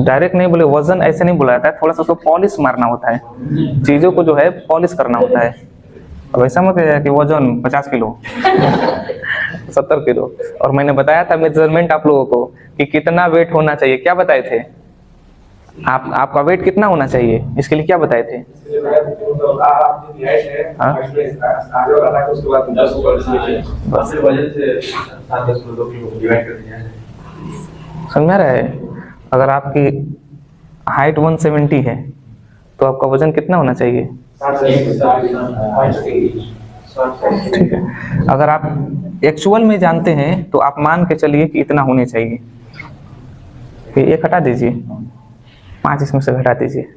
Direct नहीं बोले, वजन ऐसे नहीं बोला जाता है, थोड़ा सा उसको पॉलिश मारना होता है, चीजों को जो है पॉलिश करना होता है। अब ऐसा मत है कि वजन 50 किलो 70 किलो। और मैंने बताया था मेजरमेंट आप लोगों को कि कितना वेट होना चाहिए, क्या बताए थे आपका वेट कितना होना चाहिए, इसके लिए क्या बताए थे? हाँ? समझ में रहा है? अगर आपकी हाइट 170 है तो आपका वजन कितना होना चाहिए? ठीक है। अगर आप एक्चुअल में जानते हैं तो आप मान के चलिए कि इतना होने चाहिए। फिर एक हटा दीजिए, 5 इसमें से घटा दीजिए।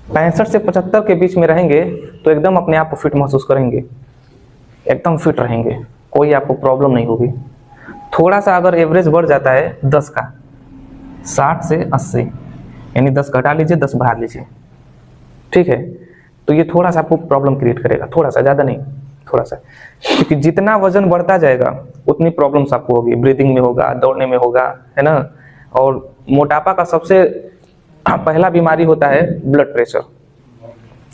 65 से 75 के बीच में रहेंगे तो एकदम अपने आप को फिट महसूस करेंगे, एकदम फिट रहेंगे, कोई आपको प्रॉब्लम नहीं होगी। थोड़ा सा अगर एवरेज बढ़ जाता है 10 का, 60 से 80, यानी 10 घटा लीजिए 10 बढ़ा लीजिए, ठीक है, तो ये थोड़ा सा आपको प्रॉब्लम क्रिएट करेगा, थोड़ा सा, ज़्यादा नहीं, थोड़ा सा। क्योंकि जितना वजन बढ़ता जाएगा उतनी प्रॉब्लम्स आपको होगी, ब्रीदिंग में होगा, दौड़ने में होगा, है ना। और मोटापा का सबसे पहला बीमारी होता है ब्लड प्रेशर।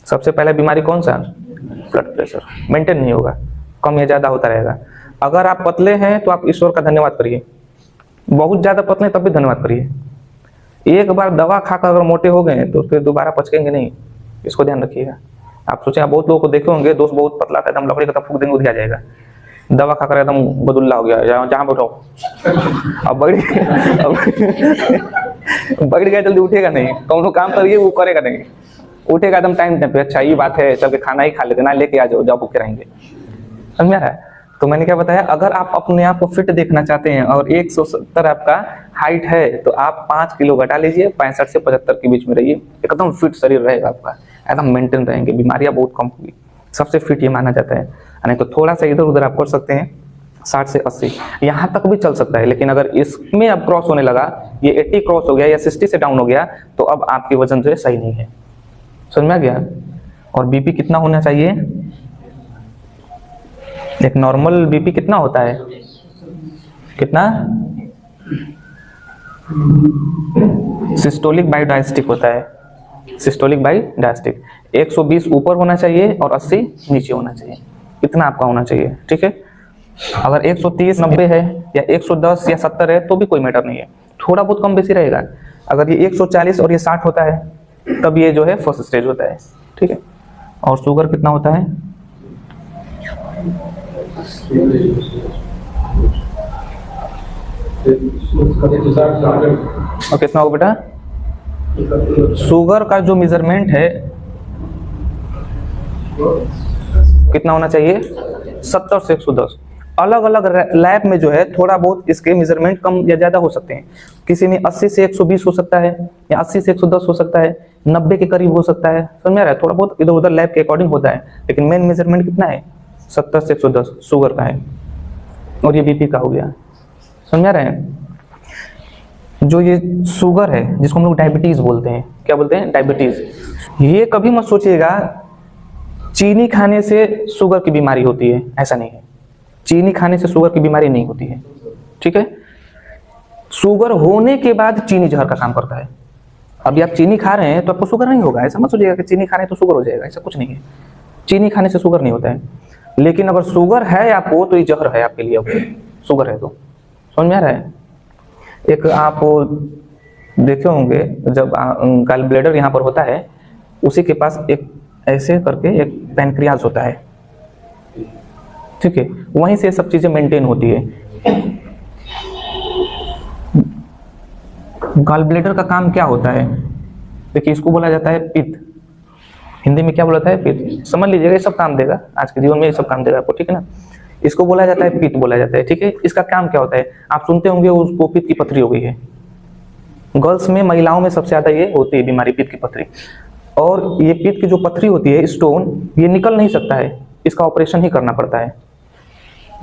सबसे पहला बीमारी कौन सा? Blood pressure. मेंटेन नहीं होगा, कम या ज़्यादा होता रहेगा। अगर आप पतले हैं तो आप ईश्वर का धन्यवाद करिए, बहुत ज़्यादा पतले तब भी धन्यवाद करिए। एक बार दवा खाकर अगर मोटे हो गए तो फिर दोबारा पचकेंगे नहीं, इसको ध्यान रखिएगा। आप सोचें, आप बहुत लोगों को देखे होंगे, दोस्त बहुत पतला था, एकदम लकड़ी का फूक देंगे उधिया जाएगा, दवा खाकर एकदम बदुल्ला हो गया, जहाँ बैठो अब बैठ गया, जल्दी उठेगा नहीं, कौन काम करिए वो करेगा नहीं, उठेगा एकदम टाइम पे। अच्छा ये बात है, चल के खाना ही खा लेते ना, लेके आ जाओ, जब भूखे रहेंगे। समझ में आ रहा है? तो मैंने क्या बताया, अगर आप अपने आप को फिट देखना चाहते हैं और 170 आपका हाइट है तो आप 5 किलो घटा लीजिए, 65 से 75 के बीच में रहिए, एकदम फिट शरीर रहेगा आपका, एकदम मेंटेन रहेंगे, बीमारियां बहुत कम होगी। सबसे फिट ये माना जाता है। नहीं तो थोड़ा सा इधर उधर आप कर सकते हैं, 60 से 80 यहाँ तक भी चल सकता है, लेकिन अगर इसमें अब क्रॉस होने लगा, ये 80 क्रॉस हो गया या 60 से डाउन हो गया, तो अब आपकी वजन जो है सही नहीं है। समझ में आ गया? और बीपी कितना होना चाहिए? एक नॉर्मल बीपी कितना होता है? कितना? सिस्टोलिक बाई डायस्टिक होता है, सिस्टोलिक बाई डायस्टिक। 120 ऊपर होना चाहिए और 80 नीचे होना चाहिए, इतना आपका होना चाहिए, ठीक है। अगर 130 90 है या 110 या 70 है तो भी कोई मैटर नहीं है, थोड़ा बहुत कम बेसी रहेगा। अगर ये 140 और ये 60 होता है तब ये जो है फर्स्ट स्टेज होता है, ठीक है। और शुगर कितना होता है? और कितना होगा बेटा? शुगर का जो मेजरमेंट है कितना होना चाहिए? 70 से 110। अलग अलग लैब में जो है थोड़ा बहुत इसके मेजरमेंट कम या ज्यादा हो सकते हैं। किसी में 80 से 120 हो सकता है, या 80 से 110 हो सकता है, 90 के करीब हो सकता है। समझ में आ रहा है? थोड़ा बहुत इधर उधर लैब के अकॉर्डिंग होता है, लेकिन मेन मेजरमेंट कितना है? 70 से 110 शुगर का है। और ये बीपी का हो गया। समझ में आ रहा है? जो ये शुगर है जिसको हम लोग डायबिटीज बोलते हैं, क्या बोलते हैं? डायबिटीज। ये कभी मत सोचिएगा चीनी खाने से शुगर की बीमारी होती है, ऐसा नहीं है। चीनी खाने से शुगर की बीमारी नहीं होती है, ठीक है। शुगर होने के बाद चीनी जहर का काम करता है। अभी आप चीनी खा रहे हैं तो आपको शुगर नहीं होगा, ऐसा मत सोचिएगा कि चीनी खाने तो शुगर हो जाएगा, ऐसा कुछ नहीं है। चीनी खाने से शुगर नहीं होता है, लेकिन अगर शुगर है आपको तो ये जहर है आपके लिए। शुगर है तो समझ में आ रहा है? एक आप देखे होंगे जब गॉल ब्लैडर यहाँ पर होता है, उसी के पास एक ऐसे करके एक पैनक्रियाज होता है, ठीक है, वहीं से सब चीजें मेंटेन होती है। गॉल ब्लैडर का काम क्या होता है? देखिए, इसको बोला जाता है पित्त। हिंदी में क्या बोला जाता है? पित्त। समझ लीजिएगा, ये सब काम देगा आज के जीवन में, ये सब काम देगा आपको, ठीक है ना। इसको बोला जाता है पित्त बोला जाता है, ठीक है। इसका काम क्या होता है? आप सुनते होंगे उसको पित्त की पथरी हो गई है। गर्ल्स में, महिलाओं में सबसे ज्यादा ये होती है बीमारी, पित्त की पथरी। और ये पित्त की जो पथरी होती है, स्टोन, ये निकल नहीं सकता है, इसका ऑपरेशन ही करना पड़ता है।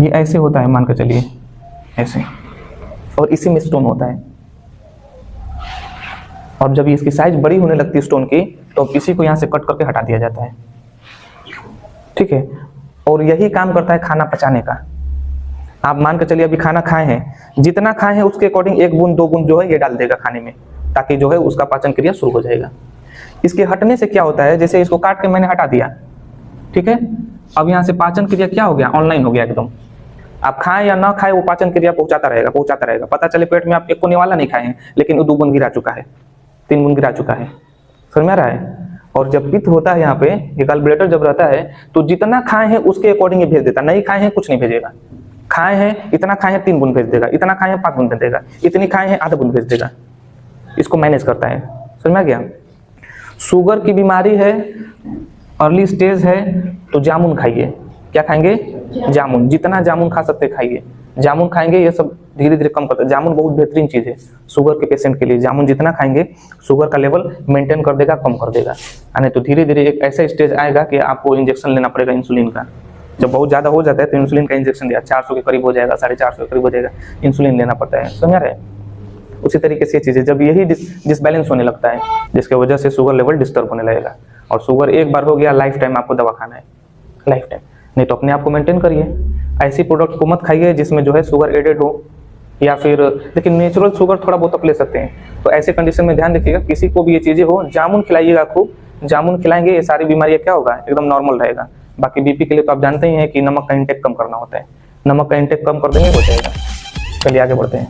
ये ऐसे होता है, मान कर चलिए ऐसे, और इसी में स्टोन होता है। और जब इसकी साइज बड़ी होने लगती है स्टोन की, तो इसी को यहाँ से कट करके हटा दिया जाता है, ठीक है। और यही काम करता है खाना पचाने का। आप मान के चलिए अभी खाना खाए हैं, जितना खाए हैं उसके अकॉर्डिंग 1 बूंद 2 बूंद जो है ये डाल देगा खाने में, ताकि जो है उसका पाचन क्रिया शुरू हो जाएगा। इसके हटने से क्या होता है, जैसे इसको काट के मैंने हटा दिया, ठीक है, अब यहाँ से पाचन क्रिया क्या हो गया, ऑनलाइन हो गया एकदम। आप खाएं या ना खाएं वो पाचन क्रिया पहुंचाता रहेगा। पता चले पेट में आप 1 कोने वाला नहीं खाए हैं, लेकिन वो 2 बूंद गिरा चुका है, 3 बूंद गिरा चुका है, समझ में आ रहा है। और जब पित्त होता है यहाँ पे, ये गॉल ब्लैडर जब रहता है तो जितना खाए हैं उसके अकॉर्डिंग ये भेज देता, नहीं खाए हैं कुछ नहीं भेजेगा। खाए हैं इतना खाए हैं 3 बूंद भेज देगा, इतना खाए हैं 5 बूंद भेज देगा, इतनी खाए हैं आधा बूंद भेज देगा। इसको मैनेज करता है, समझ में आ गया। शुगर की बीमारी है, अर्ली स्टेज है, तो जामुन खाइए। क्या खाएंगे, जामुन, जितना जामुन खा सकते खाइए। जामुन खाएंगे ये सब धीरे धीरे कम करता है। जामुन बहुत बेहतरीन चीज है शुगर के पेशेंट के लिए। जामुन जितना खाएंगे शुगर का लेवल मेंटेन कर देगा, कम कर देगा। नहीं तो धीरे धीरे एक ऐसा स्टेज आएगा कि आपको इंजेक्शन लेना पड़ेगा इंसुलिन का। जब बहुत ज्यादा हो जाता है तो इंसुलिन का इंजेक्शन दिया 400 के करीब हो जाएगा, 450 के करीब हो जाएगा, इंसुलिन लेना पड़ता है, समझ रहे। उसी तरीके से चीजें जब यही डिसबैलेंस होने लगता है, जिसकी वजह से शुगर लेवल डिस्टर्ब होने लगेगा। और शुगर एक बार हो गया, लाइफ टाइम आपको दवा खाना है, लाइफ टाइम। नहीं तो अपने आप को मेंटेन करिए। ऐसी प्रोडक्ट को मत खाइए जिसमें जो है शुगर एडेड हो, या फिर लेकिन नेचुरल शुगर थोड़ा बहुत आप ले सकते हैं। तो ऐसे कंडीशन में ध्यान रखिएगा, किसी को भी ये चीजें हो, जामुन खिलाइएगा खूब। जामुन खिलाएंगे ये सारी बीमारियां क्या होगा, एकदम नॉर्मल रहेगा। बाकी बीपी के लिए तो आप जानते ही हैं कि नमक का इंटेक कम करना होता है, नमक का इंटेक कम कर देंगे हो जाएगा। चलिए आगे बढ़ते हैं।